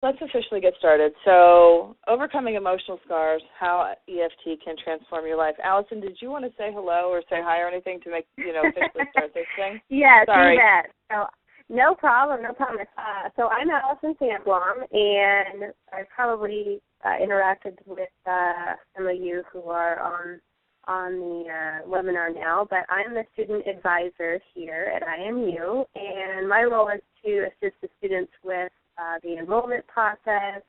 Let's officially get started. So, overcoming emotional scars, how EFT can transform your life. Allison, did you want to say hello or say hi or anything to make, officially start this thing? Yes, sorry. Do that. So, no problem. So I'm Allison Sandblom, and I probably interacted with some of you who are on the webinar now, but I'm the student advisor here at IMU, and my role is to assist the students with the enrollment process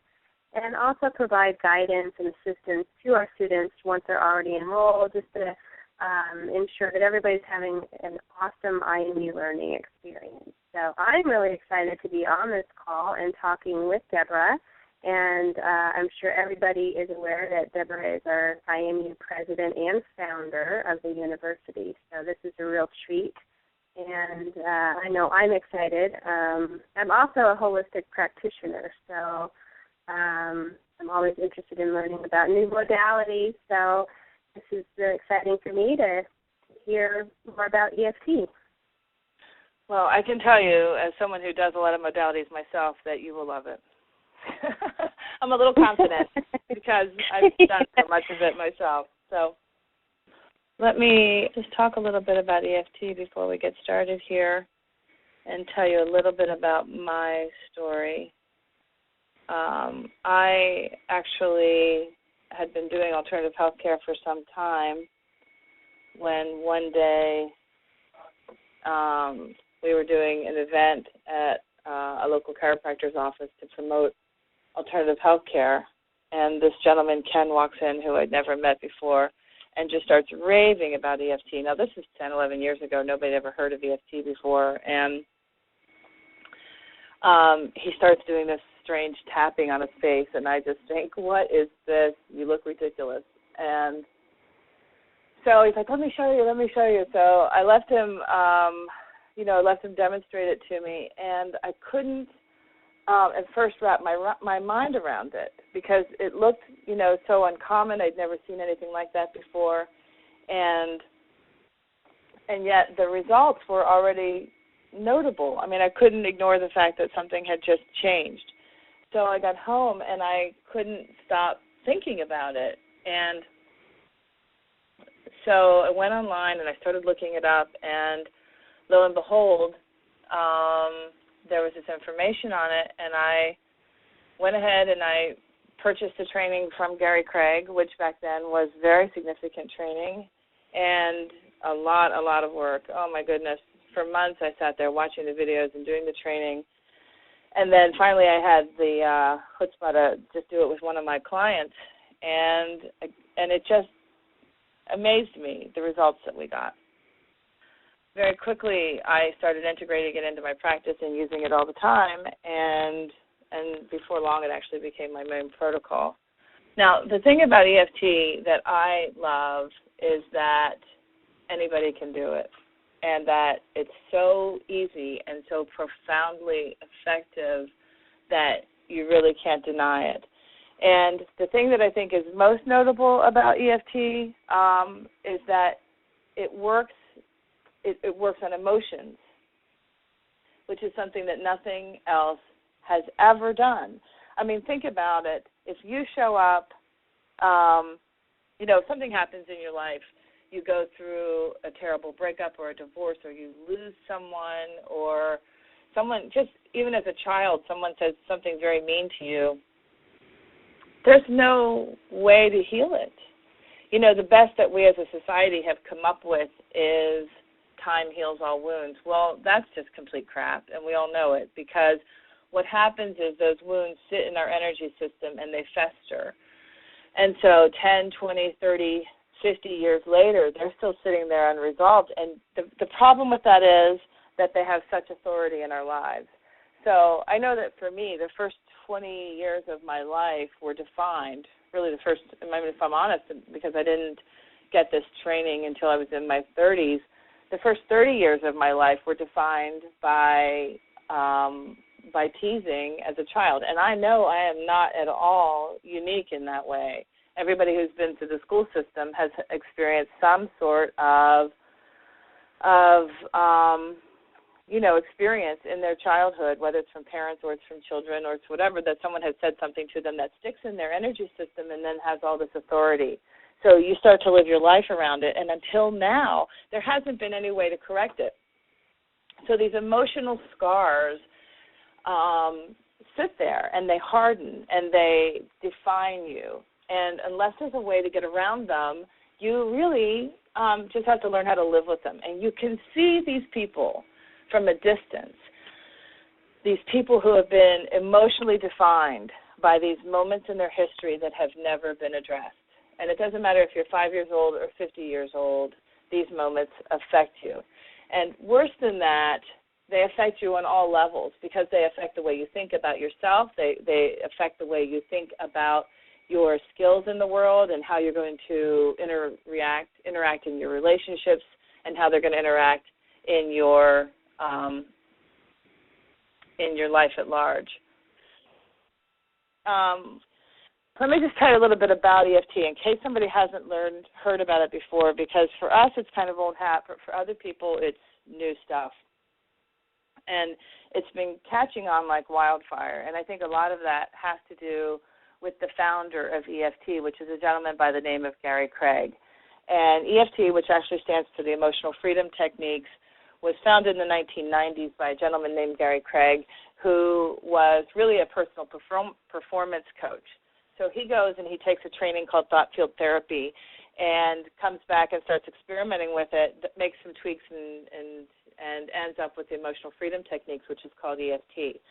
and also provide guidance and assistance to our students once they're already enrolled, just to ensure that everybody's having an awesome IMU learning experience. So I'm really excited to be on this call and talking with Deborah, and I'm sure everybody is aware that Deborah is our IMU president and founder of the university, so this is a real treat. And I know I'm excited. I'm also a holistic practitioner, so I'm always interested in learning about new modalities. So this is exciting for me to hear more about EFT. Well, I can tell you, as someone who does a lot of modalities myself, that you will love it. I'm a little confident because I've done so much of it myself. So let me just talk a little bit about EFT before we get started here and tell you a little bit about my story. I actually had been doing alternative health care for some time when one day we were doing an event at a local chiropractor's office to promote alternative health care, and this gentleman, Ken, walks in, who I'd never met before, and just starts raving about EFT. Now, this is 10, 11 years ago. Nobody had ever heard of EFT before. And he starts doing this strange tapping on his face, and I just think, what is this? You look ridiculous. And so he's like, let me show you. So I let him demonstrate it to me, and I couldn't at first wrap my mind around it because it looked, so uncommon. I'd never seen anything like that before, and yet the results were already notable. I mean, I couldn't ignore the fact that something had just changed. So I got home, and I couldn't stop thinking about it, and so I went online, and I started looking it up, and lo and behold, there was this information on it, and I went ahead and I purchased the training from Gary Craig, which back then was very significant training and a lot of work. Oh, my goodness. For months I sat there watching the videos and doing the training, and then finally I had the chutzpah to just do it with one of my clients, and it just amazed me, the results that we got. Very quickly, I started integrating it into my practice and using it all the time, and before long, it actually became my main protocol. Now, the thing about EFT that I love is that anybody can do it, and that it's so easy and so profoundly effective that you really can't deny it. And the thing that I think is most notable about EFT is that it works. It works on emotions, which is something that nothing else has ever done. I mean, think about it. If you show up, if something happens in your life, you go through a terrible breakup or a divorce, or you lose someone, or someone, just even as a child, someone says something very mean to you, there's no way to heal it. The best that we as a society have come up with is time heals all wounds. Well, that's just complete crap, and we all know it, because what happens is those wounds sit in our energy system and they fester. And so 10, 20, 30, 50 years later, they're still sitting there unresolved. And the problem with that is that they have such authority in our lives. So I know that for me, the first 20 years of my life were defined, really the first, I mean, if I'm honest, because I didn't get this training until I was in my 30s, the first 30 years of my life were defined by teasing as a child. And I know I am not at all unique in that way. Everybody who's been through the school system has experienced some sort of experience in their childhood, whether it's from parents or it's from children or it's whatever, that someone has said something to them that sticks in their energy system and then has all this authority. So you start to live your life around it, and until now, there hasn't been any way to correct it. So these emotional scars sit there, and they harden, and they define you. And unless there's a way to get around them, you really just have to learn how to live with them. And you can see these people from a distance, these people who have been emotionally defined by these moments in their history that have never been addressed. And it doesn't matter if you're 5 years old or 50 years old, these moments affect you. And worse than that, they affect you on all levels because they affect the way you think about yourself. They affect the way you think about your skills in the world and how you're going to interact in your relationships and how they're going to interact in your life at large. Let me just tell you a little bit about EFT in case somebody hasn't heard about it before, because for us it's kind of old hat, but for other people it's new stuff. And it's been catching on like wildfire, and I think a lot of that has to do with the founder of EFT, which is a gentleman by the name of Gary Craig. And EFT, which actually stands for the Emotional Freedom Techniques, was founded in the 1990s by a gentleman named Gary Craig, who was really a personal performance coach. So he goes and he takes a training called Thought Field Therapy and comes back and starts experimenting with it, makes some tweaks and ends up with the Emotional Freedom Techniques, which is called EFT.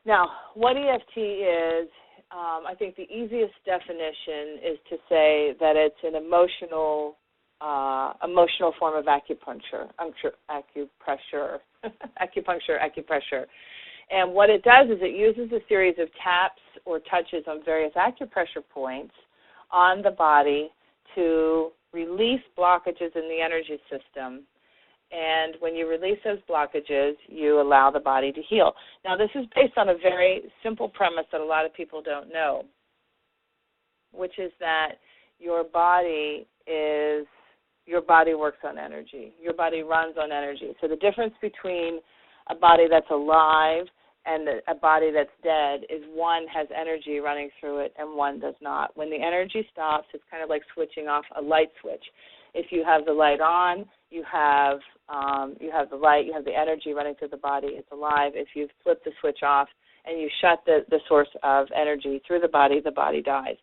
Now, what EFT is, I think the easiest definition is to say that it's an emotional form of acupuncture. Acupressure. And what it does is it uses a series of taps or touches on various acupressure points on the body to release blockages in the energy system. And when you release those blockages, you allow the body to heal. Now, this is based on a very simple premise that a lot of people don't know, which is that your body works on energy. Your body runs on energy. So the difference between a body that's alive and a body that's dead is one has energy running through it and one does not. When the energy stops, it's kind of like switching off a light switch. If you have the light on, you have the light, you have the energy running through the body, it's alive. If you flip the switch off and you shut the source of energy through the body dies.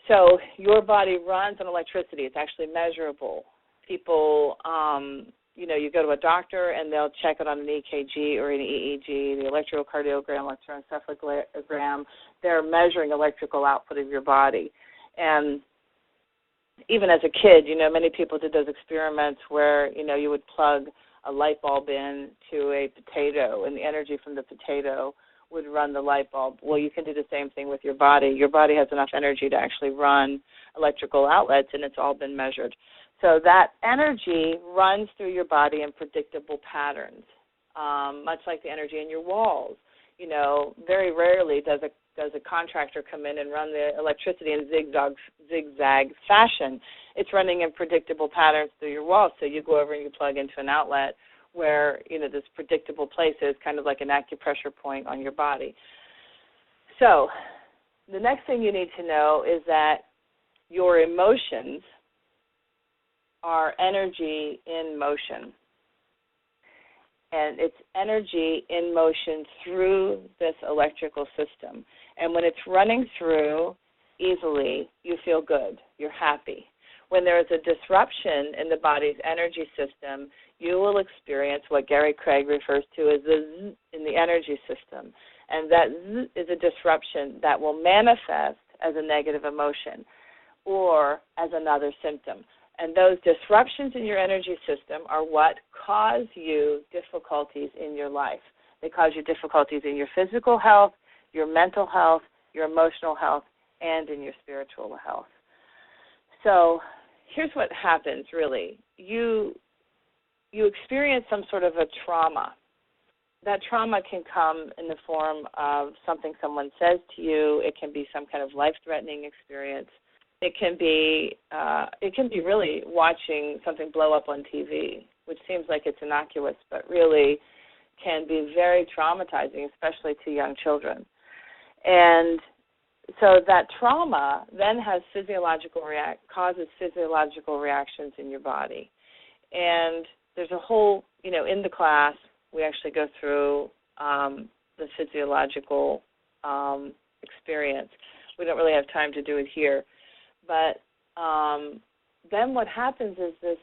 So your body runs on electricity. It's actually measurable. People, you go to a doctor and they'll check it on an EKG or an EEG, the electrocardiogram, electroencephalogram. They're measuring electrical output of your body. And even as a kid, many people did those experiments where, you would plug a light bulb in to a potato and the energy from the potato would run the light bulb. Well, you can do the same thing with your body. Your body has enough energy to actually run electrical outlets, and it's all been measured. So that energy runs through your body in predictable patterns, much like the energy in your walls. Very rarely does a contractor come in and run the electricity in zigzag fashion. It's running in predictable patterns through your walls. So you go over and you plug into an outlet where, this predictable place is kind of like an acupressure point on your body. So the next thing you need to know is that your emotions are energy in motion. And it's energy in motion through this electrical system. And when it's running through easily, you feel good. You're happy. When there is a disruption in the body's energy system, you will experience what Gary Craig refers to as the Z in the energy system. And that Z is a disruption that will manifest as a negative emotion or as another symptom. And those disruptions in your energy system are what cause you difficulties in your life. They cause you difficulties in your physical health, your mental health, your emotional health, and in your spiritual health. So here's what happens, really. You experience some sort of a trauma. That trauma can come in the form of something someone says to you. It can be some kind of life-threatening experience. It can be really watching something blow up on TV. which seems like it's innocuous, but really can be very traumatizing, especially to young children. And so that trauma then causes physiological reactions in your body. And there's a whole, in the class, we actually go through the physiological experience. We don't really have time to do it here. But then what happens is this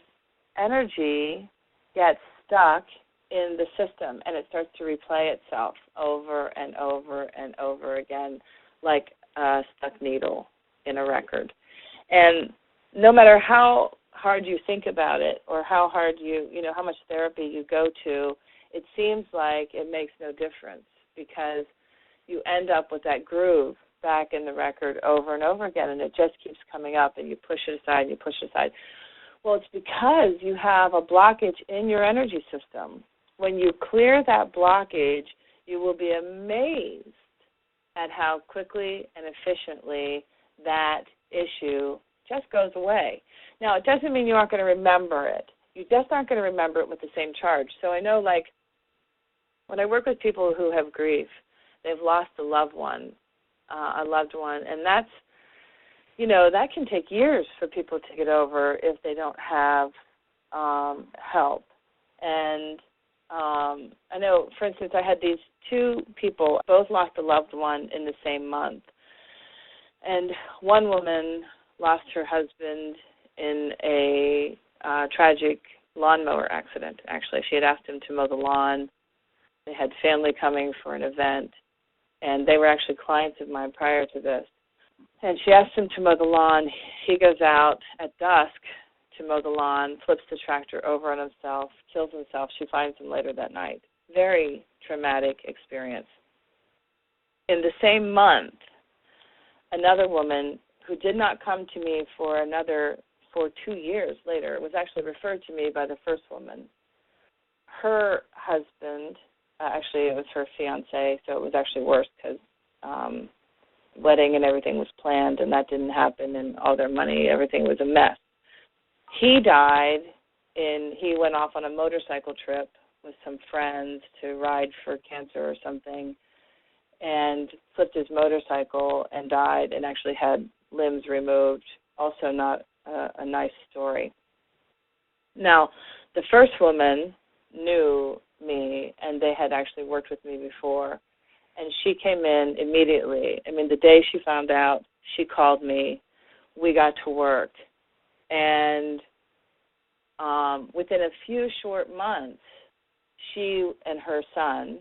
energy gets stuck in the system, and it starts to replay itself over and over and over again, like a stuck needle in a record. And no matter how hard you think about it, or how hard how much therapy you go to, it seems like it makes no difference, because you end up with that groove back in the record over and over again, and it just keeps coming up, and you push it aside and you push it aside. Well, it's because you have a blockage in your energy system. When you clear that blockage, you will be amazed at how quickly and efficiently that issue just goes away. Now, it doesn't mean you aren't going to remember it. You just aren't going to remember it with the same charge. So I know, like, when I work with people who have grief, they've lost a loved one, and that's, that can take years for people to get over if they don't have help. And I know, for instance, I had these two people, both lost a loved one in the same month. And one woman lost her husband in a tragic lawnmower accident, actually. She had asked him to mow the lawn. They had family coming for an event, and they were actually clients of mine prior to this. And she asked him to mow the lawn. He goes out at dusk to mow the lawn, flips the tractor over on himself, kills himself. She finds him later that night. Very traumatic experience. In the same month, another woman who did not come to me for 2 years later, was actually referred to me by the first woman. Her husband, actually it was her fiancé, so it was actually worse, because wedding and everything was planned, and that didn't happen, and all their money, everything was a mess. He died, he went off on a motorcycle trip with some friends to ride for cancer or something, and flipped his motorcycle and died, and actually had limbs removed. Also not a nice story. Now, the first woman knew me, and they had actually worked with me before, and she came in immediately. I mean, the day she found out, she called me. We got to work, and within a few short months, she and her son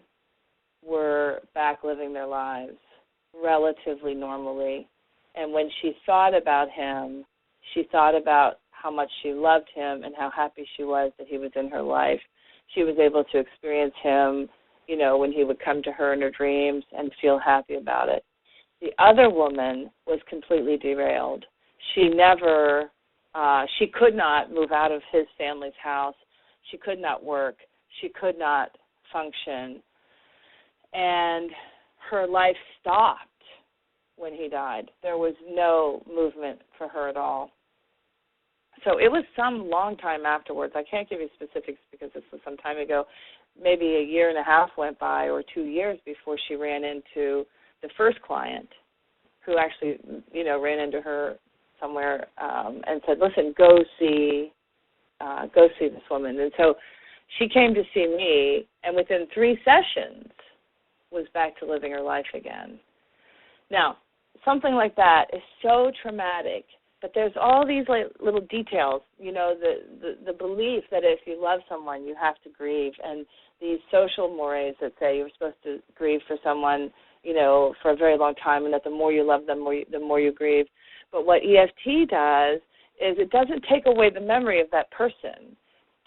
were back living their lives relatively normally. And when she thought about him, she thought about how much she loved him and how happy she was that he was in her life. She was able to experience him, when he would come to her in her dreams, and feel happy about it. The other woman was completely derailed. She could not move out of his family's house. She could not work. She could not function. And her life stopped when he died. There was no movement for her at all. So it was some long time afterwards. I can't give you specifics because this was some time ago. Maybe a year and a half went by, or 2 years, before she ran into the first client, who actually, ran into her somewhere and said, "Listen, go see this woman." And so she came to see me, and within 3 sessions was back to living her life again. Now, something like that is so traumatic, but there's all these little details, the belief that if you love someone, you have to grieve, and these social mores that say you're supposed to grieve for someone, for a very long time, and that the more you love them, the more you grieve. But what EFT does is it doesn't take away the memory of that person.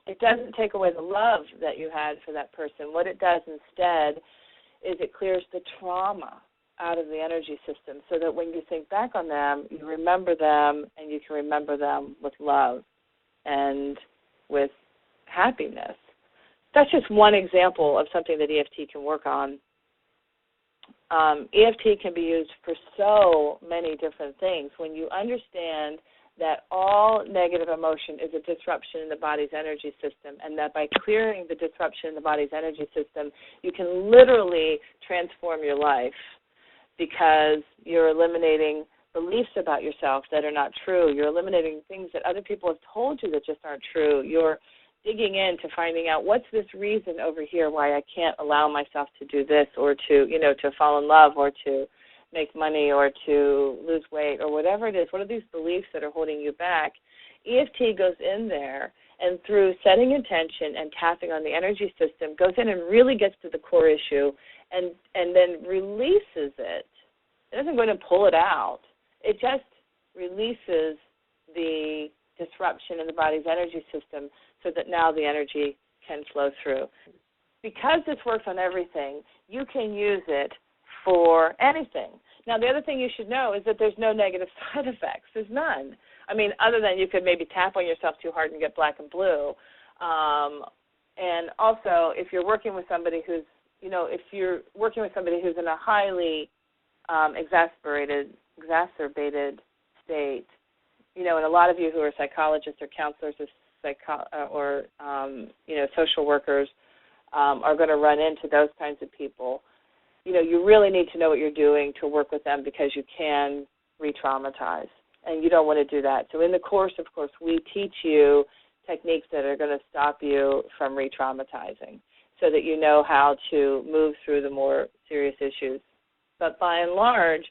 It doesn't take away the love that you had for that person. What it does instead is it clears the trauma out of the energy system, so that when you think back on them, you remember them, and you can remember them with love and with happiness. That's just one example of something that EFT can work on. EFT can be used for so many different things. When you understand that all negative emotion is a disruption in the body's energy system, and that by clearing the disruption in the body's energy system, you can literally transform your life because you're eliminating beliefs about yourself that are not true. You're eliminating things that other people have told you that just aren't true. You're digging into finding out what's this reason over here why I can't allow myself to do this or to, to fall in love or to make money or to lose weight or whatever it is. What are these beliefs that are holding you back? EFT goes in there and through setting intention and tapping on the energy system goes in and really gets to the core issue and then releases it. It doesn't go in and pull it out. It just releases the disruption in the body's energy system so that now the energy can flow through. Because this works on everything, you can use it for anything. Now, the other thing you should know is that there's no negative side effects. There's none. I mean, other than you could maybe tap on yourself too hard and get black and blue. And also, if you're working with somebody who's, if you're working with somebody who's in a highly exacerbated state, and a lot of you who are psychologists or counselors or social workers are going to run into those kinds of people. You really need to know what you're doing to work with them because you can re-traumatize, and you don't want to do that. So in the course, of course, we teach you techniques that are going to stop you from re-traumatizing so that you know how to move through the more serious issues. But by and large,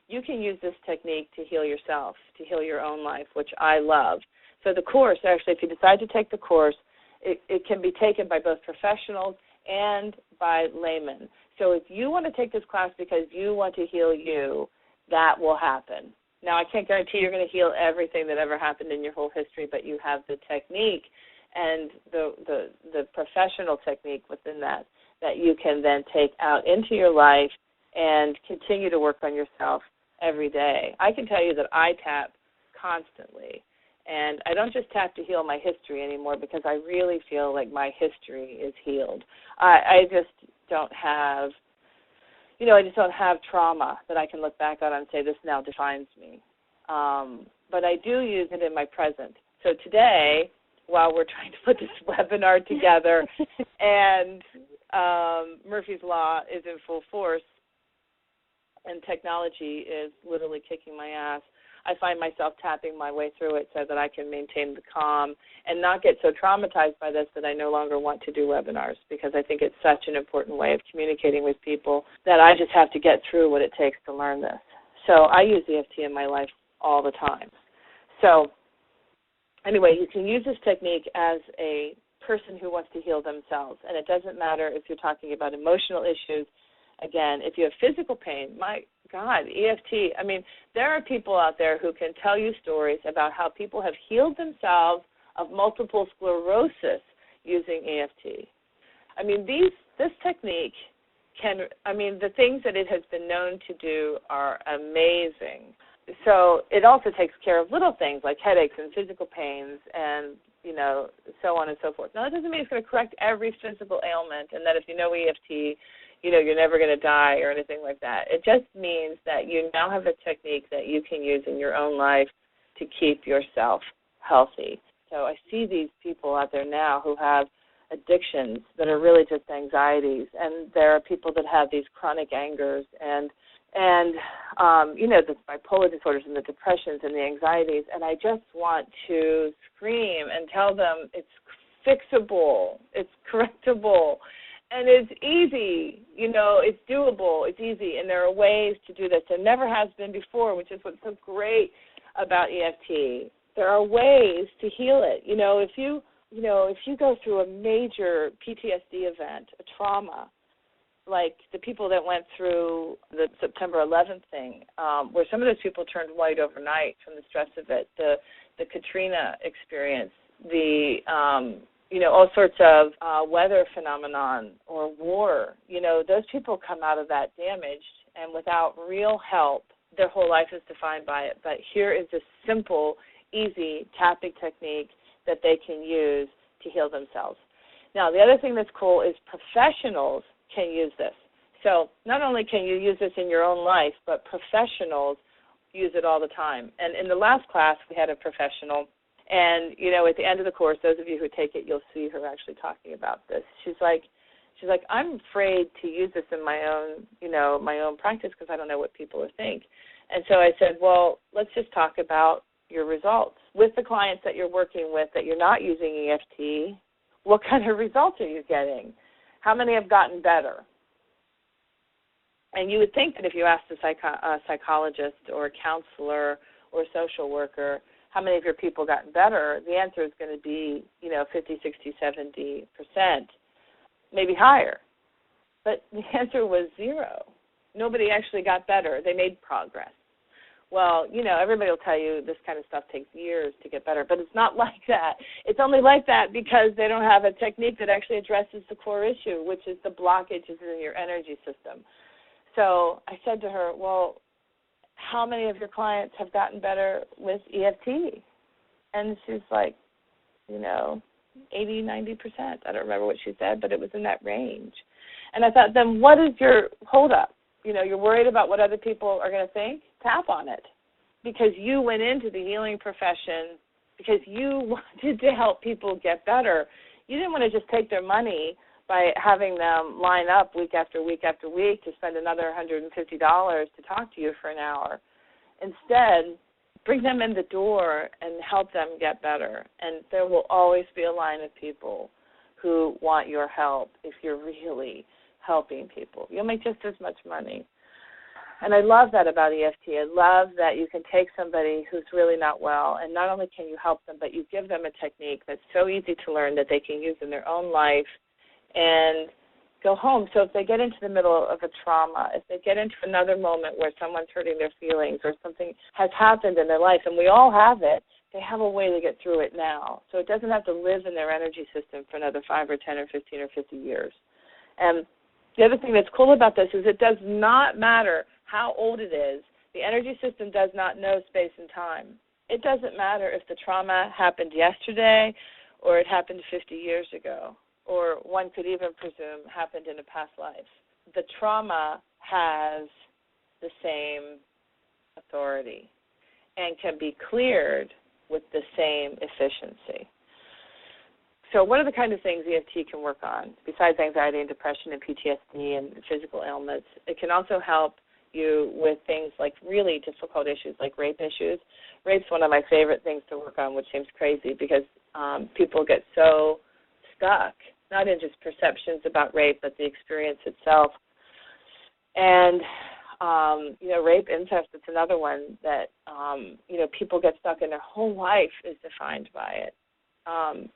you can use this technique to heal yourself, to heal your own life, which I love. So the course, actually, if you decide to take the course, it can be taken by both professionals and by laymen. So if you want to take this class because you want to heal you, that will happen. Now, I can't guarantee you're going to heal everything that ever happened in your whole history, but you have the technique and the professional technique within that you can then take out into your life and continue to work on yourself every day. I can tell you that I tap constantly. And I don't just tap to heal my history anymore because I really feel like my history is healed. I just don't have, trauma that I can look back on and say this now defines me. But I do use it in my present. So today, while we're trying to put this webinar together and Murphy's Law is in full force and technology is literally kicking my ass, I find myself tapping my way through it so that I can maintain the calm and not get so traumatized by this that I no longer want to do webinars because I think it's such an important way of communicating with people that I just have to get through what it takes to learn this. So I use EFT in my life all the time. So anyway, you can use this technique as a person who wants to heal themselves, and it doesn't matter if you're talking about emotional issues. Again, if you have physical pain, my God, EFT, I mean, there are people out there who can tell you stories about how people have healed themselves of multiple sclerosis using EFT. I mean, this technique the things that it has been known to do are amazing. So it also takes care of little things like headaches and physical pains and, so on and so forth. Now, that doesn't mean it's going to correct every physical ailment and that if you know EFT, you're never going to die or anything like that. It just means that you now have a technique that you can use in your own life to keep yourself healthy. So I see these people out there now who have addictions that are really just anxieties, and there are people that have these chronic angers and the bipolar disorders and the depressions and the anxieties, and I just want to scream and tell them it's fixable, it's correctable, and it's easy, it's doable, it's easy, and there are ways to do this. There never has been before, which is what's so great about EFT. There are ways to heal it. If you go through a major PTSD event, a trauma, like the people that went through the September 11th thing, where some of those people turned white overnight from the stress of it, the Katrina experience, the all sorts of weather phenomenon or war, those people come out of that damaged, and without real help, their whole life is defined by it. But here is a simple, easy tapping technique that they can use to heal themselves. Now, the other thing that's cool is professionals can use this. So not only can you use this in your own life, but professionals use it all the time. And in the last class, we had a professional, and, at the end of the course, those of you who take it, you'll see her actually talking about this. She's like, I'm afraid to use this in my own practice because I don't know what people will think. And so I said, well, let's just talk about your results. With the clients that you're working with that you're not using EFT, what kind of results are you getting? How many have gotten better? And you would think that if you asked a psychologist or a counselor or a social worker, how many of your people gotten better, the answer is going to be, 50, 60, 70%, maybe higher. But the answer was 0. Nobody actually got better. They made progress. Well, everybody will tell you this kind of stuff takes years to get better, but it's not like that. It's only like that because they don't have a technique that actually addresses the core issue, which is the blockages in your energy system. So I said to her, well, how many of your clients have gotten better with EFT? And she's like, 80, 90%. I don't remember what she said, but it was in that range. And I thought, then what is your holdup? You're worried about what other people are going to think? Tap on it. Because you went into the healing profession because you wanted to help people get better. You didn't want to just take their money by having them line up week after week after week to spend another $150 to talk to you for an hour. Instead, bring them in the door and help them get better. And there will always be a line of people who want your help if you're really helping people. You'll make just as much money. And I love that about EFT. I love that you can take somebody who's really not well, and not only can you help them, but you give them a technique that's so easy to learn that they can use in their own life and go home. So if they get into the middle of a trauma, if they get into another moment where someone's hurting their feelings or something has happened in their life, and we all have it, they have a way to get through it now. So it doesn't have to live in their energy system for another 5 or 10 or 15 or 50 years. And the other thing that's cool about this is it does not matter how old it is. The energy system does not know space and time. It doesn't matter if the trauma happened yesterday or it happened 50 years ago, or one could even presume happened in a past life. The trauma has the same authority and can be cleared with the same efficiency. So what are the kind of things EFT can work on? Besides anxiety and depression and PTSD and physical ailments, it can also help you with things like really difficult issues like rape issues. Rape's one of my favorite things to work on, which seems crazy because people get so stuck, not in just perceptions about rape, but the experience itself. And, rape, incest, it's another one that, people get stuck and their whole life is defined by it.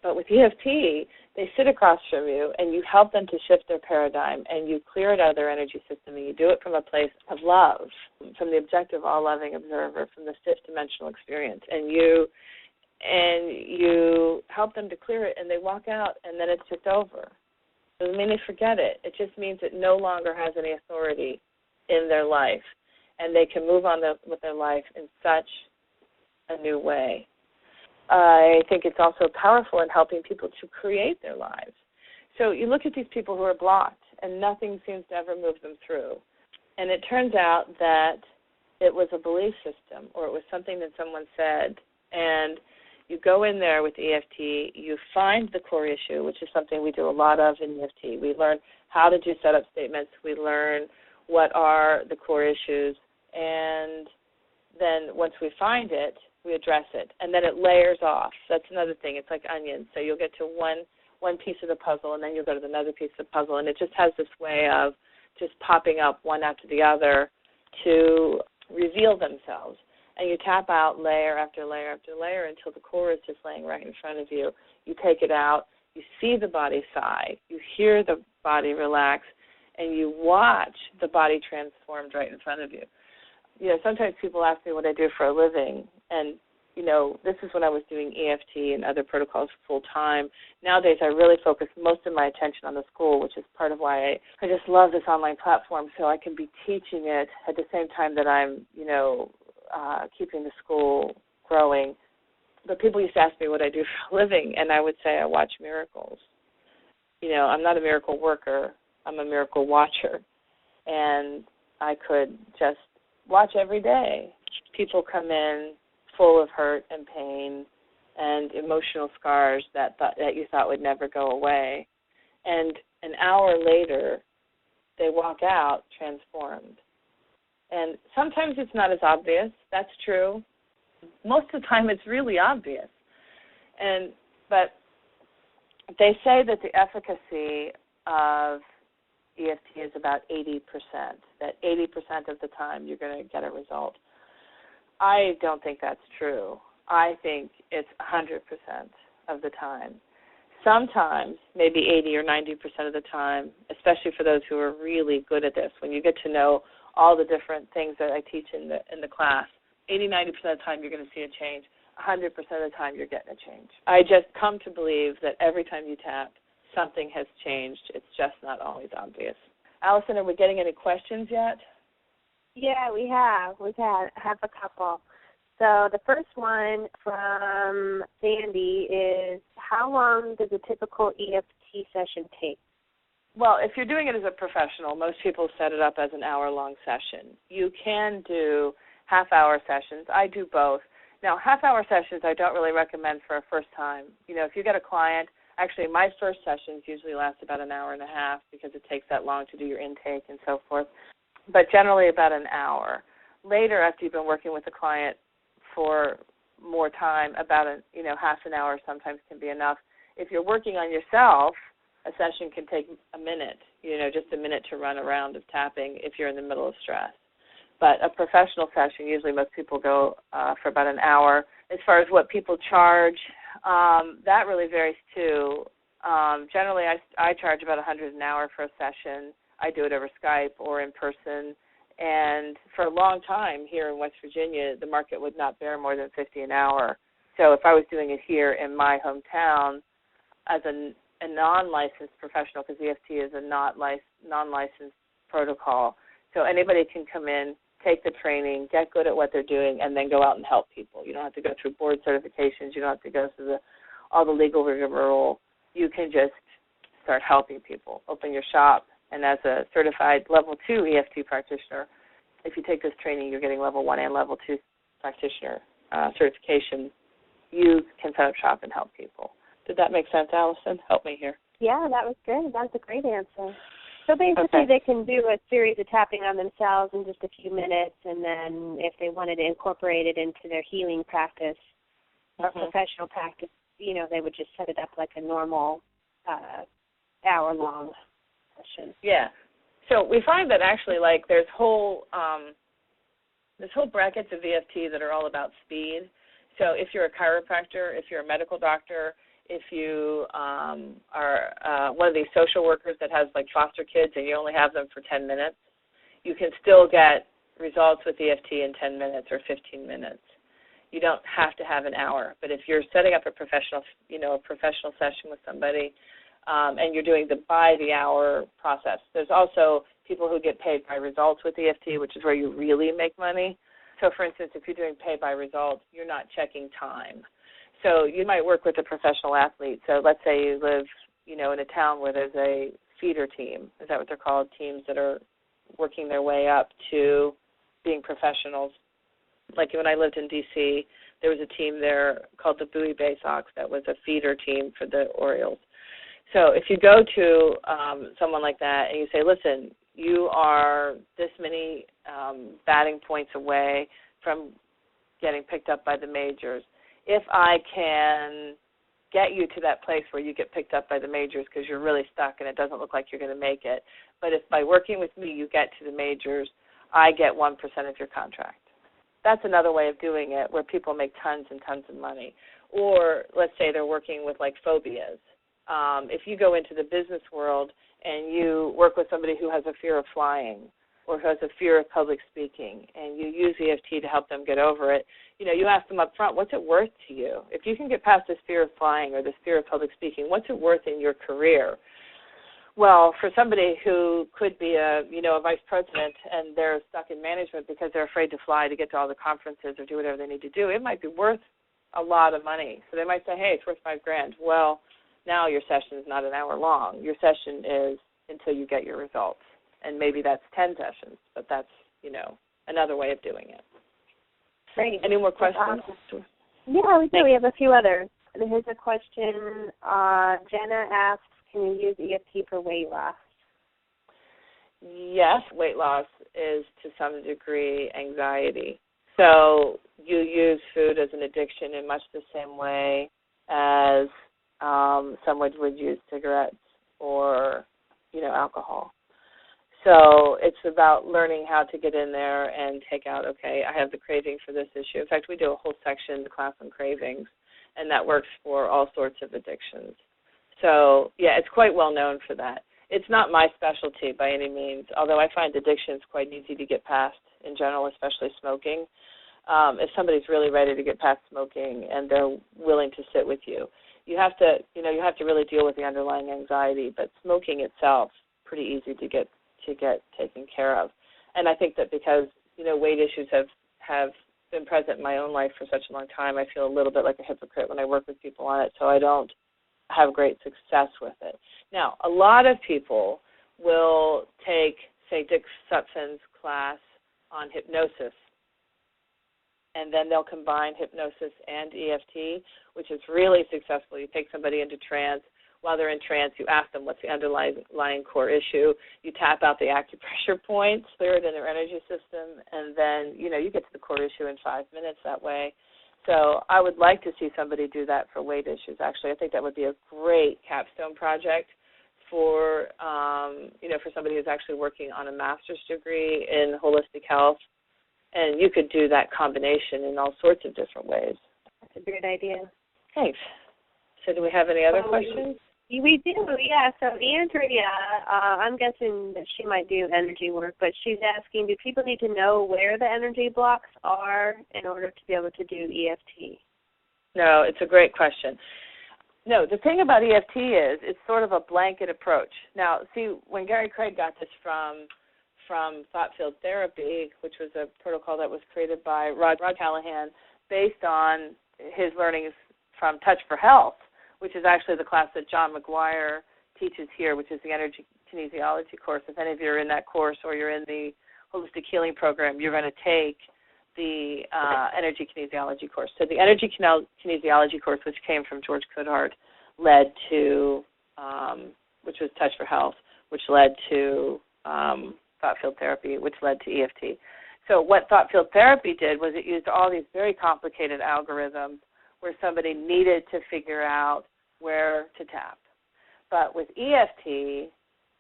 But with EFT, they sit across from you and you help them to shift their paradigm and you clear it out of their energy system and you do it from a place of love, from the objective, all-loving observer, from the fifth dimensional experience. And you help them to clear it and they walk out and then it's just over. It doesn't mean they forget it. It just means it no longer has any authority in their life and they can move on with their life in such a new way. I think it's also powerful in helping people to create their lives. So you look at these people who are blocked and nothing seems to ever move them through. And it turns out that it was a belief system or it was something that someone said. And you go in there with EFT, you find the core issue, which is something we do a lot of in EFT. We learn how to do setup statements. We learn what are the core issues. And then once we find it, we address it, and then it layers off. That's another thing. It's like onions. So you'll get to one piece of the puzzle, and then you'll go to another piece of the puzzle, and it just has this way of just popping up one after the other to reveal themselves. And you tap out layer after layer after layer until the core is just laying right in front of you. You take it out. You see the body sigh. You hear the body relax, and you watch the body transformed right in front of you. Sometimes people ask me what I do for a living, and, this is when I was doing EFT and other protocols full-time. Nowadays, I really focus most of my attention on the school, which is part of why I just love this online platform, so I can be teaching it at the same time that I'm, keeping the school growing. But people used to ask me what I do for a living, and I would say I watch miracles. I'm not a miracle worker. I'm a miracle watcher, and I could just watch every day people come in full of hurt and pain and emotional scars that you thought would never go away. And an hour later, they walk out transformed. And sometimes it's not as obvious. That's true. Most of the time it's really obvious. But they say that the efficacy of EFT is about 80%, that 80% of the time you're going to get a result. I don't think that's true. I think it's 100% of the time. Sometimes, maybe 80 or 90% of the time, especially for those who are really good at this, when you get to know all the different things that I teach in the class, 80, 90% of the time you're going to see a change. 100% of the time you're getting a change. I just come to believe that every time you tap, something has changed. It's just not always obvious. Allison, are we getting any questions yet? Yeah, we have. We have a couple. So the first one from Sandy is, how long does a typical EFT session take? Well, if you're doing it as a professional, most people set it up as an hour-long session. You can do half-hour sessions. I do both. Now, half-hour sessions I don't really recommend for a first time. You know, if you get a client, actually my first sessions usually last about an hour and a half because it takes that long to do your intake and so forth, but generally about an hour. Later, after you've been working with the client for more time, about half an hour sometimes can be enough. If you're working on yourself, a session can take a minute, just a minute to run around of tapping if you're in the middle of stress. But a professional session, usually most people go for about an hour. As far as what people charge, that really varies too. Generally, I charge about $100 an hour for a session. I do it over Skype or in person. And for a long time here in West Virginia, the market would not bear more than $50 an hour. So if I was doing it here in my hometown as a non-licensed professional, because EFT is a non-licensed protocol, so anybody can come in, take the training, get good at what they're doing, and then go out and help people. You don't have to go through board certifications. You don't have to go through all the legal rigmarole. You can just start helping people, open your shop. And as a certified level 2 EFT practitioner, if you take this training, you're getting level 1 and level 2 practitioner certification. You can set up shop and help people. Did that make sense, Allison? Help me here. Yeah, that was good. That was a great answer. So basically they can do a series of tapping on themselves in just a few minutes, and then if they wanted to incorporate it into their healing practice or professional practice, they would just set it up like a normal hour-long session. Yeah. So we find that actually, there's whole brackets of EFT that are all about speed. So if you're a chiropractor, if you're a medical doctor, if you are one of these social workers that has foster kids and you only have them for 10 minutes, you can still get results with EFT in 10 minutes or 15 minutes. You don't have to have an hour. But if you're setting up a professional session with somebody and you're doing the by the hour process, there's also people who get paid by results with EFT, which is where you really make money. So, for instance, if you're doing pay by results, you're not checking time. So you might work with a professional athlete. So let's say you live, in a town where there's a feeder team. Is that what they're called? Teams that are working their way up to being professionals. Like when I lived in D.C., there was a team there called the Bowie Bay Sox that was a feeder team for the Orioles. So if you go to someone like that and you say, listen, you are this many batting points away from getting picked up by the majors. If I can get you to that place where you get picked up by the majors because you're really stuck and it doesn't look like you're going to make it, but if by working with me you get to the majors, I get 1% of your contract. That's another way of doing it where people make tons and tons of money. Or let's say they're working with phobias. If you go into the business world and you work with somebody who has a fear of flying or who has a fear of public speaking, and you use EFT to help them get over it, you ask them up front, what's it worth to you? If you can get past this fear of flying or this fear of public speaking, what's it worth in your career? Well, for somebody who could be a vice president and they're stuck in management because they're afraid to fly to get to all the conferences or do whatever they need to do, it might be worth a lot of money. So they might say, hey, it's worth $5,000. Well, now your session is not an hour long. Your session is until you get your results. And maybe that's 10 sessions, but that's, another way of doing it. Great. Any more questions? Awesome. Yeah, we do. We have a few others. Here's a question. Jenna asks, can you use EFT for weight loss? Yes, weight loss is to some degree anxiety. So you use food as an addiction in much the same way as someone would use cigarettes or, alcohol. So it's about learning how to get in there and take out, okay, I have the craving for this issue. In fact, we do a whole section, the class on cravings, and that works for all sorts of addictions. So, yeah, it's quite well known for that. It's not my specialty by any means, although I find addictions quite easy to get past in general, especially smoking. If somebody's really ready to get past smoking and they're willing to sit with you, you have to really deal with the underlying anxiety. But smoking itself, pretty easy to get taken care of. And I think that because weight issues have been present in my own life for such a long time, I feel a little bit like a hypocrite when I work with people on it. So I don't have great success with it. Now, a lot of people will take, say, Dick Sutphen's class on hypnosis, and then they'll combine hypnosis and EFT, which is really successful. You take somebody into trance. While they're in trance, you ask them what's the underlying core issue. You tap out the acupressure points, clear it in their energy system, and then, you get to the core issue in 5 minutes that way. So I would like to see somebody do that for weight issues, actually. I think that would be a great capstone project for, for somebody who's actually working on a master's degree in holistic health. And you could do that combination in all sorts of different ways. That's a great idea. Thanks. So do we have any other questions? We do, yeah. So Andrea, I'm guessing that she might do energy work, but she's asking, do people need to know where the energy blocks are in order to be able to do EFT? No, it's a great question. No, the thing about EFT is it's sort of a blanket approach. Now, see, when Gary Craig got this from thought field therapy, which was a protocol that was created by Rod Callahan based on his learnings from Touch for Health, which is actually the class that John McGuire teaches here, which is the energy kinesiology course. If any of you are in that course or you're in the holistic healing program, you're going to take the energy kinesiology course. So the energy kinesiology course, which came from George Coudard, led to, which was Touch for Health, which led to thought field therapy, which led to EFT. So what thought field therapy did was it used all these very complicated algorithms where somebody needed to figure out where to tap. But with EFT,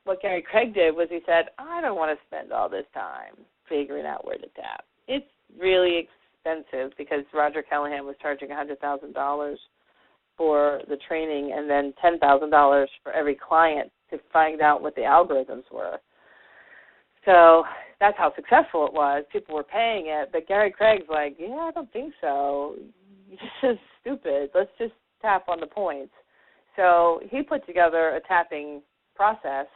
what Gary Craig did was he said, I don't want to spend all this time figuring out where to tap. It's really expensive because Roger Callahan was charging $100,000 for the training and then $10,000 for every client to find out what the algorithms were. So that's how successful it was. People were paying it, but Gary Craig's like, yeah, I don't think so. This is stupid. Let's just tap on the points. So he put together a tapping process,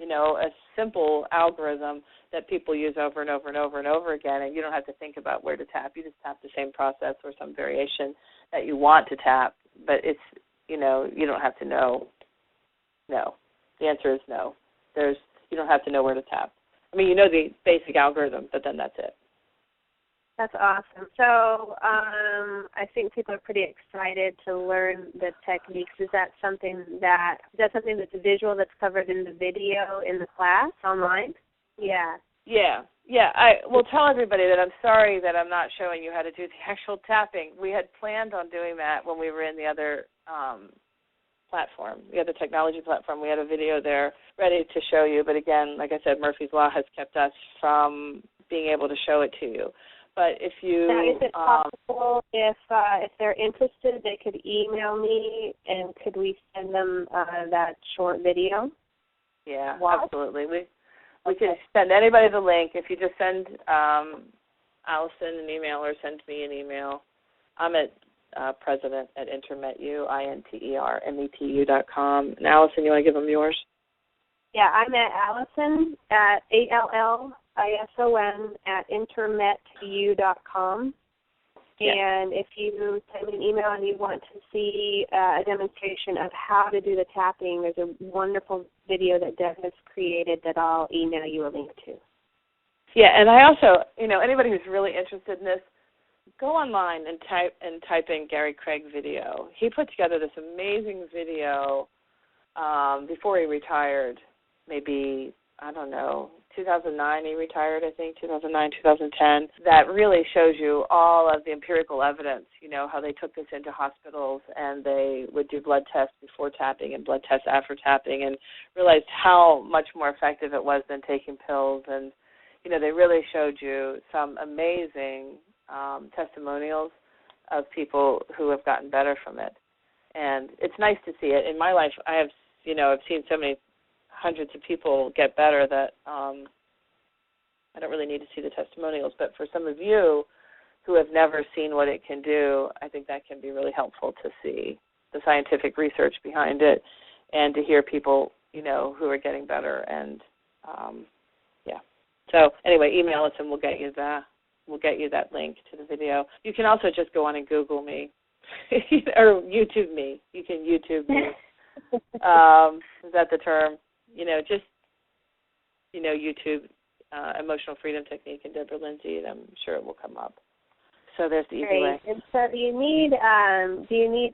a simple algorithm that people use over and over and over and over again, and you don't have to think about where to tap. You just tap the same process or some variation that you want to tap, but it's, you don't have to know. No. The answer is no. You don't have to know where to tap. I mean, you know the basic algorithm, but then that's it. That's awesome. So I think people are pretty excited to learn the techniques. Is that something that's a visual that's covered in the video in the class online? Yeah. Yeah. I will tell everybody that I'm sorry that I'm not showing you how to do the actual tapping. We had planned on doing that when we were in the other platform, the other technology platform. We had a video there ready to show you, but again, like I said, Murphy's Law has kept us from being able to show it to you. But if you... Now, is it possible if they're interested, they could email me, and could we send them that short video? Yeah, absolutely. We can send anybody the link. If you just send Allison an email or send me an email. I'm at president at intermetu, intermetu.com. And Allison, you want to give them yours? Yeah, I'm at Allison at ALLISON@intermetu.com. Yeah. And if you send me an email and you want to see a demonstration of how to do the tapping, there's a wonderful video that Deb has created that I'll email you a link to. Yeah, and I also, anybody who's really interested in this, go online and type in Gary Craig video. He put together this amazing video before he retired, maybe, I don't know, 2009 he retired, I think, 2009, 2010, that really shows you all of the empirical evidence, how they took this into hospitals and they would do blood tests before tapping and blood tests after tapping and realized how much more effective it was than taking pills. And, they really showed you some amazing testimonials of people who have gotten better from it. And it's nice to see it. In my life, I've seen so many hundreds of people get better that I don't really need to see the testimonials. But for some of you who have never seen what it can do, I think that can be really helpful to see the scientific research behind it and to hear people, who are getting better. And, So anyway, email us and we'll get you that link to the video. You can also just go on and Google me or YouTube me. You can YouTube me. Is that the term? YouTube Emotional Freedom Technique and Deborah Lindsey, and I'm sure it will come up. So there's the easy way. And so do you need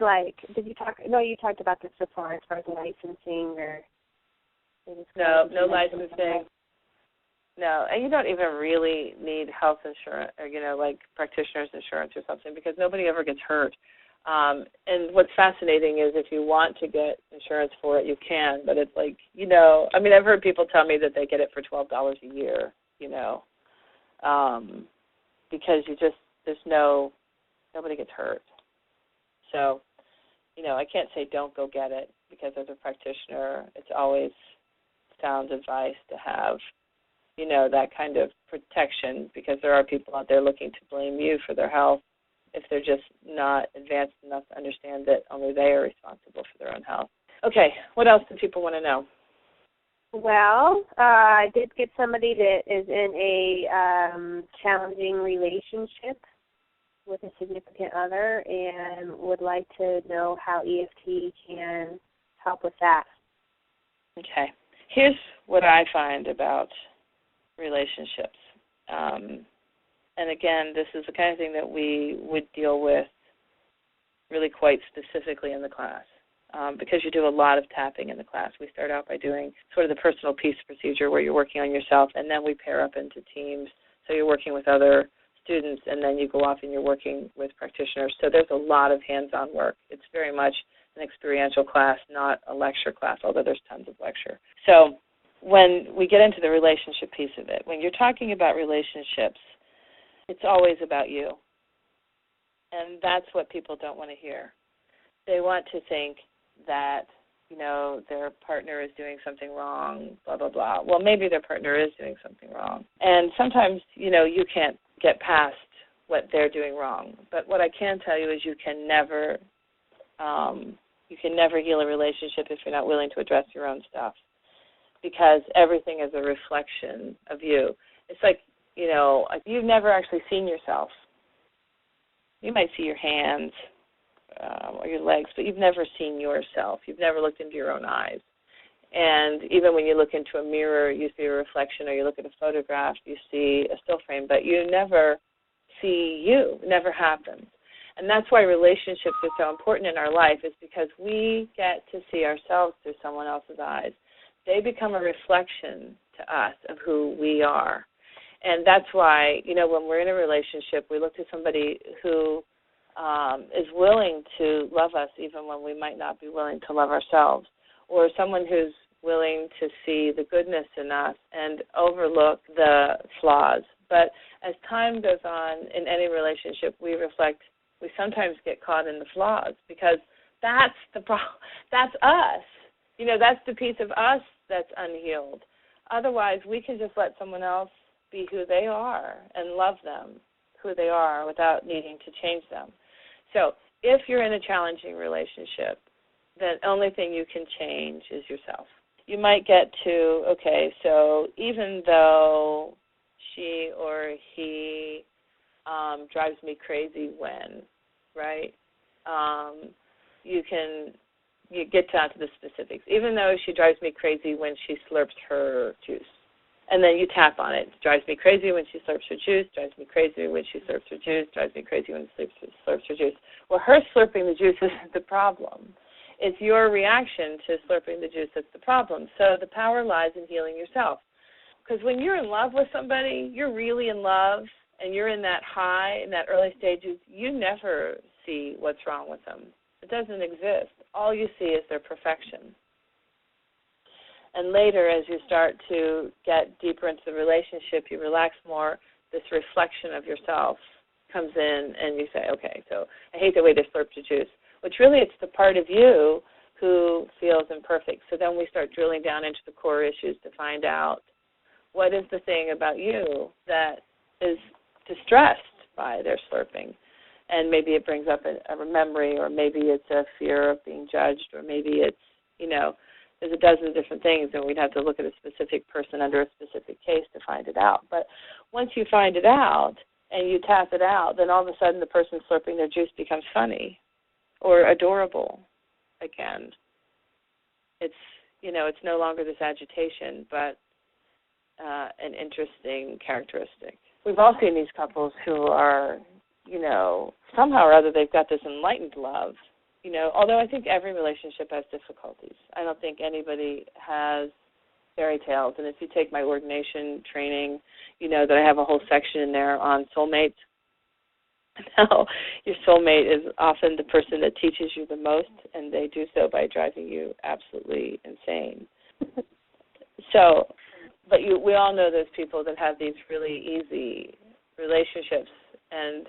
you talked about this before as far as licensing or? No licensing. No, and you don't even really need health insurance or, like practitioner's insurance or something because nobody ever gets hurt. And what's fascinating is if you want to get insurance for it, you can, but it's like, I've heard people tell me that they get it for $12 a year, because nobody gets hurt. So, I can't say don't go get it because as a practitioner, it's always sound advice to have, that kind of protection because there are people out there looking to blame you for their health if they're just not advanced enough to understand that only they are responsible for their own health. Okay, what else do people want to know? Well, I did get somebody that is in a challenging relationship with a significant other and would like to know how EFT can help with that. Okay. Here's what I find about relationships. And again, this is the kind of thing that we would deal with really quite specifically in the class because you do a lot of tapping in the class. We start out by doing sort of the personal peace procedure where you're working on yourself, and then we pair up into teams. So you're working with other students, and then you go off and you're working with practitioners. So there's a lot of hands-on work. It's very much an experiential class, not a lecture class, although there's tons of lecture. So when we get into the relationship piece of it, when you're talking about relationships, it's always about you. And that's what people don't want to hear. They want to think that, their partner is doing something wrong, blah, blah, blah. Well, maybe their partner is doing something wrong. And sometimes, you can't get past what they're doing wrong. But what I can tell you is you can never heal a relationship if you're not willing to address your own stuff. Because everything is a reflection of you. It's like, you've never actually seen yourself. You might see your hands or your legs, but you've never seen yourself. You've never looked into your own eyes. And even when you look into a mirror, you see a reflection, or you look at a photograph, you see a still frame, but you never see you. It never happens. And that's why relationships are so important in our life, is because we get to see ourselves through someone else's eyes. They become a reflection to us of who we are. And that's why, when we're in a relationship, we look to somebody who is willing to love us even when we might not be willing to love ourselves, or someone who's willing to see the goodness in us and overlook the flaws. But as time goes on in any relationship, we sometimes get caught in the flaws because that's the problem. That's us. That's the piece of us that's unhealed. Otherwise, we can just let someone else be who they are and love them who they are without needing to change them. So if you're in a challenging relationship, the only thing you can change is yourself. You might get to, okay, so even though she or he drives me crazy when, right? You get down to the specifics. Even though she drives me crazy when she slurps her juice. And then you tap on it. It drives me crazy when she slurps her juice, drives me crazy when she slurps her juice, drives me crazy when she slurps her juice. Well, her slurping the juice isn't the problem. It's your reaction to slurping the juice that's the problem. So the power lies in healing yourself. Because when you're in love with somebody, you're really in love, and you're in that high, in that early stages, you never see what's wrong with them. It doesn't exist. All you see is their perfection. And later, as you start to get deeper into the relationship, you relax more, this reflection of yourself comes in, and you say, okay, so I hate the way they slurped the juice, which really it's the part of you who feels imperfect. So then we start drilling down into the core issues to find out what is the thing about you that is distressed by their slurping. And maybe it brings up a memory, or maybe it's a fear of being judged, or maybe it's, there's a dozen different things, and we'd have to look at a specific person under a specific case to find it out. But once you find it out and you tap it out, then all of a sudden the person slurping their juice becomes funny or adorable again. It's, it's no longer this agitation, but an interesting characteristic. We've all seen these couples who are, somehow or other they've got this enlightened love, although I think every relationship has difficulties. I don't think anybody has fairy tales. And if you take my ordination training, you know that I have a whole section in there on soulmates. Now, your soulmate is often the person that teaches you the most, and they do so by driving you absolutely insane. But we all know those people that have these really easy relationships, and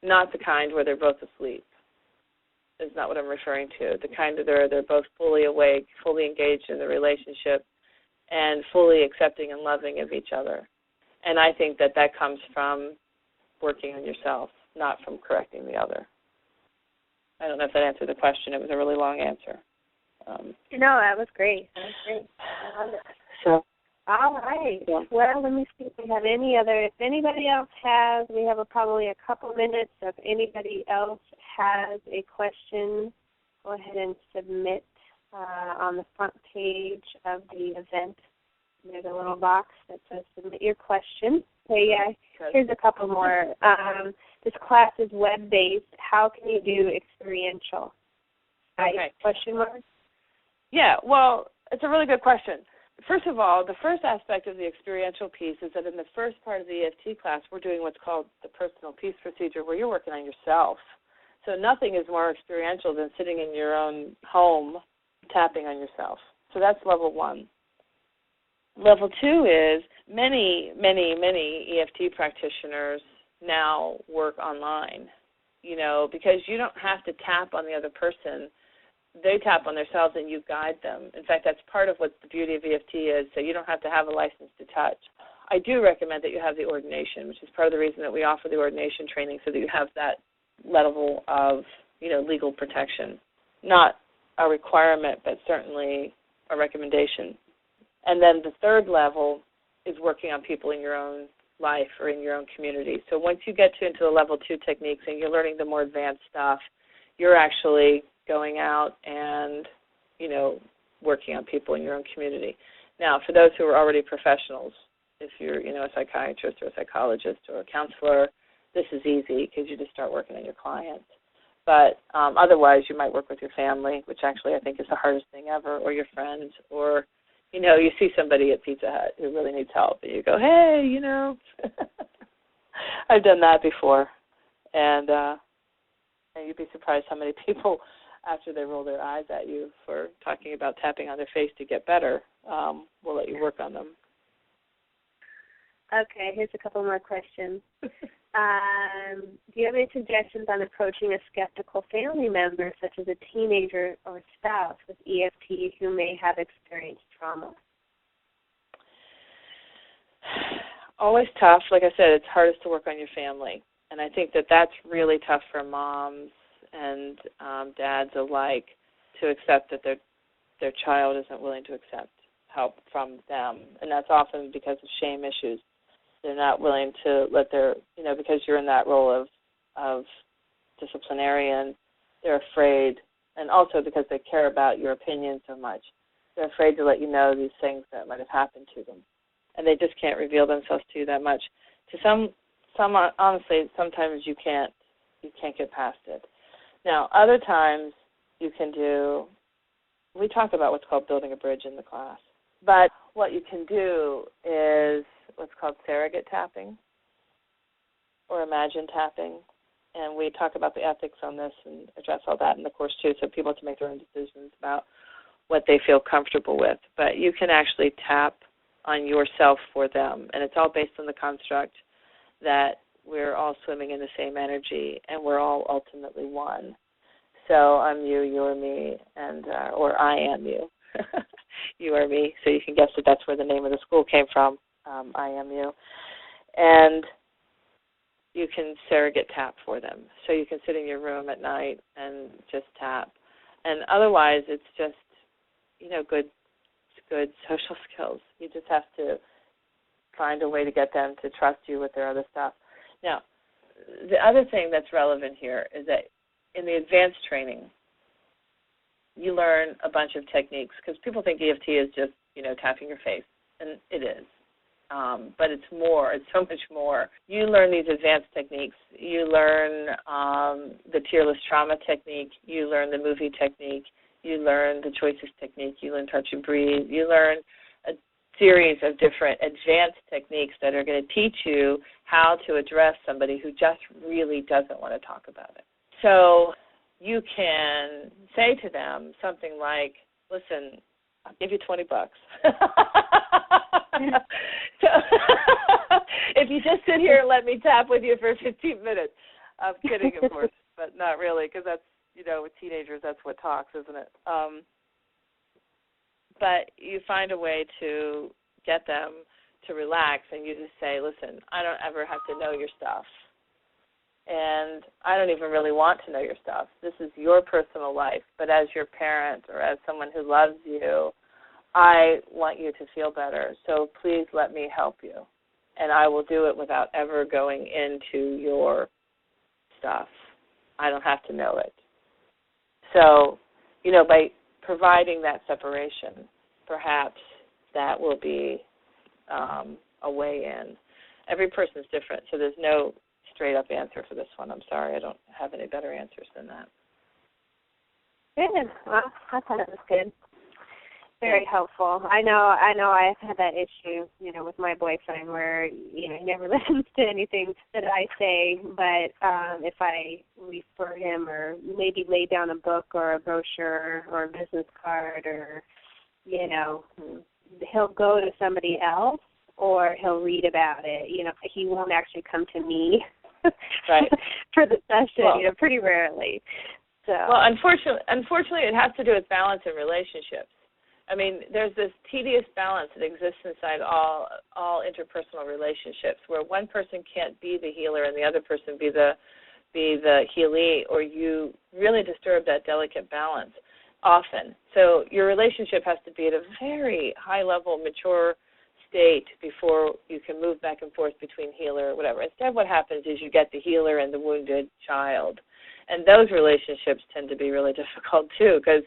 not the kind where they're both asleep. Is not what I'm referring to. The kind that they're both fully awake, fully engaged in the relationship, and fully accepting and loving of each other. And I think that comes from working on yourself, not from correcting the other. I don't know if that answered the question. It was a really long answer. That was great. I love it. So. All right. Yeah. Well, let me see if we have any other. If anybody else has, we have probably a couple minutes. If anybody else has a question, go ahead and submit on the front page of the event. There's a little box that says submit your question. Okay, here's a couple more. This class is web-based. How can you do experiential? Okay. Question mark? Yeah, well, it's a really good question. First of all, the first aspect of the experiential piece is that in the first part of the EFT class, we're doing what's called the personal peace procedure, where you're working on yourself. So nothing is more experiential than sitting in your own home tapping on yourself. So that's level one. Level two is many EFT practitioners now work online, because you don't have to tap on the other person. They tap on themselves and you guide them. In fact, that's part of what the beauty of EFT is, so you don't have to have a license to touch. I do recommend that you have the ordination, which is part of the reason that we offer the ordination training, so that you have that level of, legal protection. Not a requirement, but certainly a recommendation. And then the third level is working on people in your own life or in your own community. So once you get into the level 2 techniques and you're learning the more advanced stuff, you're actually going out and, working on people in your own community. Now, for those who are already professionals, if you're, a psychiatrist or a psychologist or a counselor, this is easy because you just start working on your clients. But otherwise, you might work with your family, which actually I think is the hardest thing ever, or your friends, or, you see somebody at Pizza Hut who really needs help, and you go, hey, I've done that before. And you'd be surprised how many people, after they roll their eyes at you for talking about tapping on their face to get better, will let you work on them. Okay, here's a couple more questions. Do you have any suggestions on approaching a skeptical family member, such as a teenager or spouse, with EFT who may have experienced trauma? Always tough. Like I said, it's hardest to work on your family. And I think that's really tough for moms and dads alike to accept that their child isn't willing to accept help from them. And that's often because of shame issues. They're not willing to let because you're in that role of disciplinarian, they're afraid, and also because they care about your opinion so much, they're afraid to let you know these things that might have happened to them. and they just can't reveal themselves to you that much. To some honestly, sometimes you can't get past it. Now, other times you can do, we talk about what's called building a bridge in the class, but what you can do is what's called surrogate tapping or imagine tapping, and we talk about the ethics on this and address all that in the course too, so people can make their own decisions about what they feel comfortable with. But you can actually tap on yourself for them, and it's all based on the construct that we're all swimming in the same energy and we're all ultimately one. So I'm you, you're me, and or I am you. You are me. So you can guess that that's where the name of the school came from. I am you. And you can surrogate tap for them. So you can sit in your room at night and just tap. And otherwise it's just, good social skills. You just have to find a way to get them to trust you with their other stuff. Now, the other thing that's relevant here is that in the advanced training, you learn a bunch of techniques, because people think EFT is just, tapping your face, and it is. But it's more. It's so much more. You learn these advanced techniques. You learn the tearless trauma technique. You learn the movie technique. You learn the choices technique. You learn touch and breathe. You learn a series of different advanced techniques that are going to teach you how to address somebody who just really doesn't want to talk about it. So you can say to them something like, listen, I'll give you $20. So if you just sit here and let me tap with you for 15 minutes. I'm kidding, of course, but not really, because that's, with teenagers, that's what talks, isn't it? But you find a way to get them to relax, and you just say, listen, I don't ever have to know your stuff, and I don't even really want to know your stuff. This is your personal life, but as your parent or as someone who loves you, I want you to feel better, so please let me help you, and I will do it without ever going into your stuff. I don't have to know it. So, by providing that separation, perhaps that will be a way in. Every person's different, so there's no straight-up answer for this one. I'm sorry, I don't have any better answers than that. Good. Well, I thought it was good. Very helpful. I know I've had that issue, with my boyfriend where, he never listens to anything that I say, but if I refer him or maybe lay down a book or a brochure or a business card or, he'll go to somebody else or he'll read about it. He won't actually come to me right. for the session, pretty rarely. So. Well, unfortunately, it has to do with balance in relationships. I mean, there's this tedious balance that exists inside all interpersonal relationships, where one person can't be the healer and the other person be the healee, or you really disturb that delicate balance often. So your relationship has to be at a very high level, mature state before you can move back and forth between healer or whatever. Instead, what happens is you get the healer and the wounded child, and those relationships tend to be really difficult too, because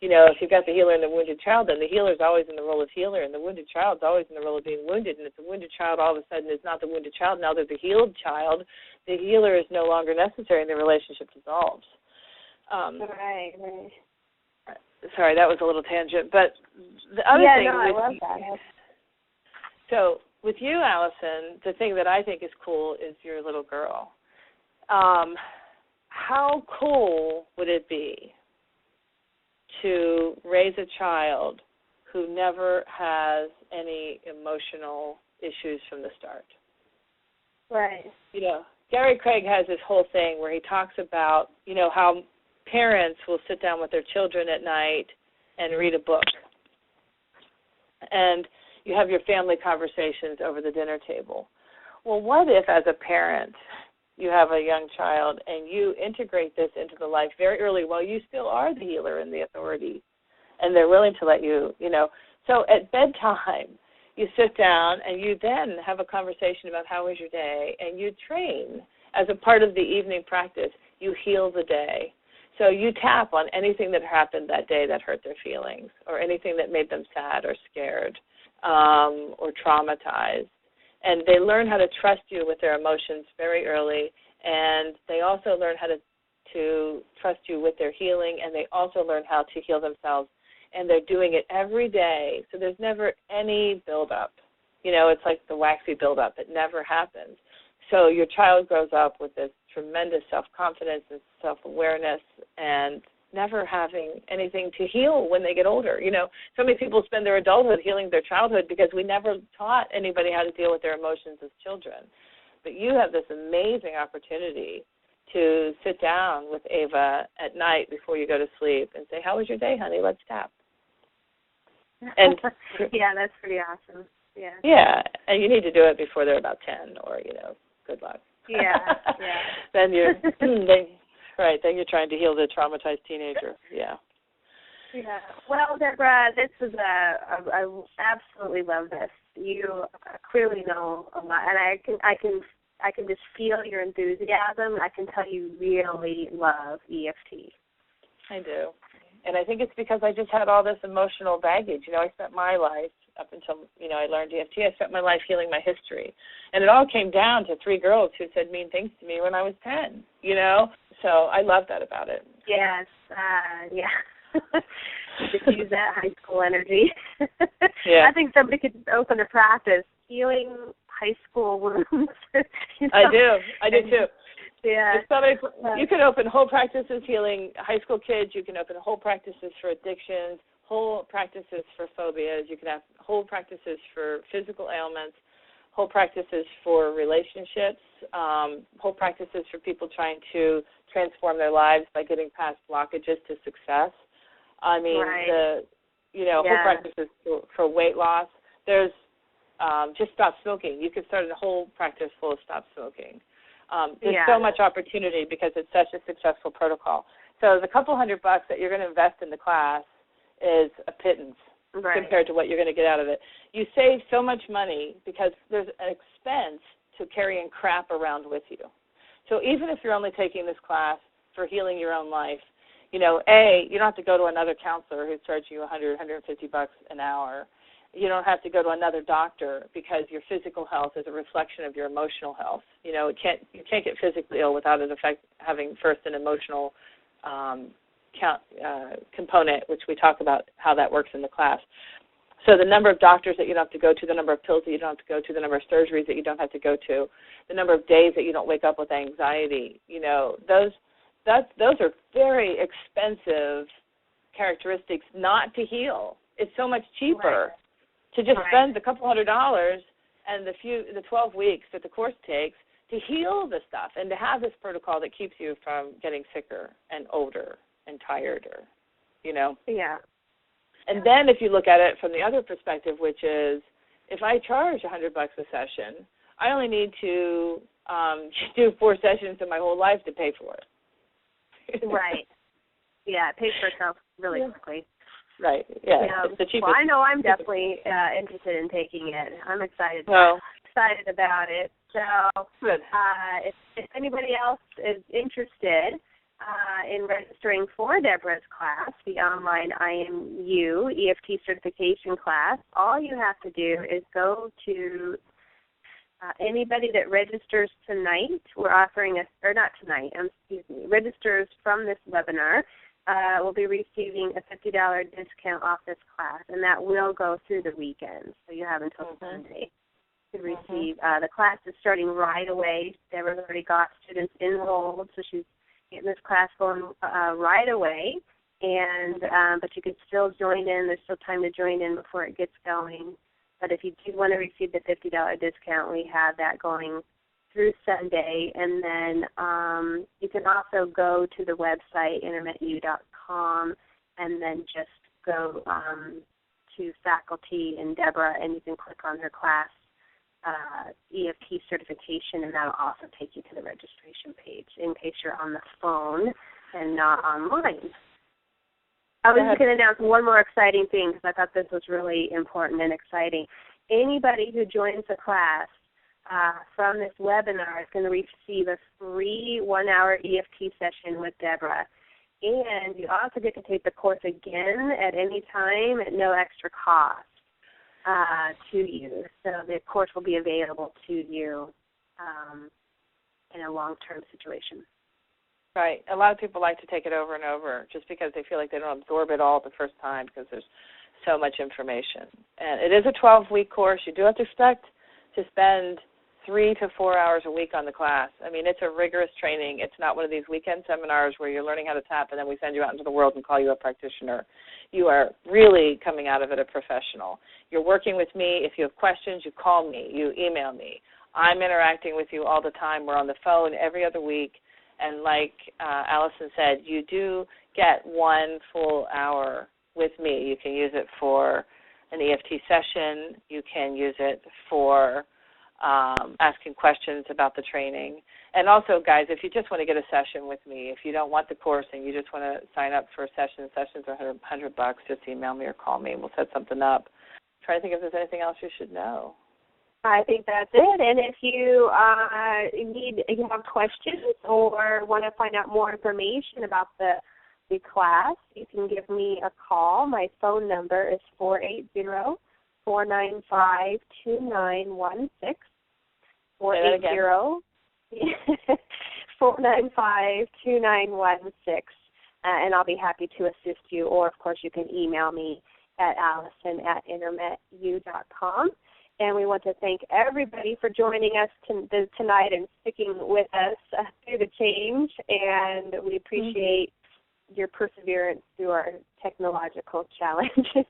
if you've got the healer and the wounded child, then the healer's always in the role of healer, and the wounded child's always in the role of being wounded. And if the wounded child all of a sudden is not the wounded child, now they're the healed child, the healer is no longer necessary, and the relationship dissolves. Right. Sorry, that was a little tangent. But the other thing I love that. So with you, Allison, the thing that I think is cool is your little girl. How cool would it be to raise a child who never has any emotional issues from the start? Right. Gary Craig has this whole thing where he talks about, how parents will sit down with their children at night and read a book. And you have your family conversations over the dinner table. Well, what if as a parent you have a young child and you integrate this into the life very early while you still are the healer and the authority, and they're willing to let you, So at bedtime, you sit down and you then have a conversation about how was your day, and you train as a part of the evening practice. You heal the day. So you tap on anything that happened that day that hurt their feelings, or anything that made them sad or scared. or traumatized. And they learn how to trust you with their emotions very early, and they also learn how to trust you with their healing, and they also learn how to heal themselves. And they're doing it every day, so there's never any buildup. It's like the waxy buildup. It never happens. So your child grows up with this tremendous self-confidence and self-awareness and never having anything to heal when they get older. So many people spend their adulthood healing their childhood because we never taught anybody how to deal with their emotions as children. But you have this amazing opportunity to sit down with Ava at night before you go to sleep and say, "How was your day, honey? Let's tap." And yeah, that's pretty awesome. Yeah. Yeah, and you need to do it before they're about 10, or good luck. Yeah. Then you're then you're trying to heal the traumatized teenager. Yeah. Yeah. Well, Deborah, this is I absolutely love this. You clearly know a lot, and I can just feel your enthusiasm. I can tell you really love EFT. I do. And I think it's because I just had all this emotional baggage. I spent my life, up until, I learned EFT, I spent my life healing my history. And it all came down to 3 girls who said mean things to me when I was 10, So I love that about it. Yes, yeah. Just use that high school energy. Yeah. I think somebody could open a practice, healing high school wounds. I do too. Yeah. You can open whole practices healing high school kids. You can open whole practices for addictions, whole practices for phobias. You can have whole practices for physical ailments, whole practices for relationships, whole practices for people trying to transform their lives by getting past blockages to success. I mean, right. Whole practices for weight loss. There's just stop smoking. You could start a whole practice full of stop smoking. There's so much opportunity because it's such a successful protocol. So the couple $100 that you're going to invest in the class is a pittance compared to what you're going to get out of it. You save so much money because there's an expense to carrying crap around with you. So even if you're only taking this class for healing your own life, you don't have to go to another counselor who's charging you $100, $150 an hour. You don't have to go to another doctor because your physical health is a reflection of your emotional health. You can't get physically ill without it having first an emotional component, which we talk about how that works in the class. So the number of doctors that you don't have to go to, the number of pills that you don't have to go to, the number of surgeries that you don't have to go to, the number of days that you don't wake up with anxiety, those are very expensive characteristics not to heal. It's so much cheaper to just spend a couple $100 and the 12 weeks that the course takes to heal the stuff and to have this protocol that keeps you from getting sicker and older and tireder, Yeah. And then if you look at it from the other perspective, which is if I charge $100 a session, I only need to do 4 sessions in my whole life to pay for it. Right. Yeah, it pays for itself really quickly. Right, yeah. It's the cheapest. Well, I know I'm definitely interested in taking it. I'm excited about it. So if anybody else is interested in registering for Deborah's class, the online IMU EFT certification class, all you have to do is go to anybody that registers tonight. We're offering registers from this webinar. Will be receiving a $50 discount off this class, and that will go through the weekend. So you have until Sunday to receive. The class is starting right away. Deborah's already got students enrolled, so she's getting this class going right away. And but you can still join in. There's still time to join in before it gets going. But if you do want to receive the $50 discount, we have that going through Sunday, and then you can also go to the website, intermetu.com, and then just go to faculty and Deborah, and you can click on her class, EFT certification, and that'll also take you to the registration page in case you're on the phone and not online. I was just going to announce one more exciting thing because I thought this was really important and exciting. Anybody who joins the class from this webinar is going to receive a free 1-hour EFT session with Deborah. And you also get to take the course again at any time at no extra cost. to you. So the course will be available to you in a long-term situation. Right. A lot of people like to take it over and over just because they feel like they don't absorb it all the first time because there's so much information. And it is a 12-week course. You do have to expect to spend 3 to 4 hours a week on the class. I mean, it's a rigorous training. It's not one of these weekend seminars where you're learning how to tap and then we send you out into the world and call you a practitioner. You are really coming out of it a professional. You're working with me. If you have questions, you call me. You email me. I'm interacting with you all the time. We're on the phone every other week. And like Allison said, you do get 1 full hour with me. You can use it for an EFT session. You can use it for asking questions about the training. And also, guys, if you just want to get a session with me, if you don't want the course and you just want to sign up for a session, sessions are $100, just email me or call me and we'll set something up. I'm trying to think if there's anything else you should know. I think that's it. And if you you have questions or want to find out more information about the class, you can give me a call. My phone number is 480-495-2916. 480-495-2916. And I'll be happy to assist you. Or, of course, you can email me at allison@intermetu.com. And we want to thank everybody for joining us tonight and sticking with us through the change. And we appreciate your perseverance through our technological challenges.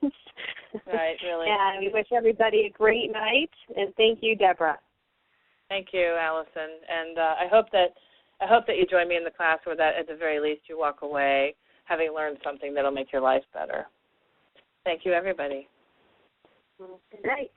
Right, really. And we wish everybody a great night. And thank you, Deborah. Thank you, Allison. And I hope that you join me in the class, or that at the very least you walk away having learned something that will make your life better. Thank you, everybody. Good night.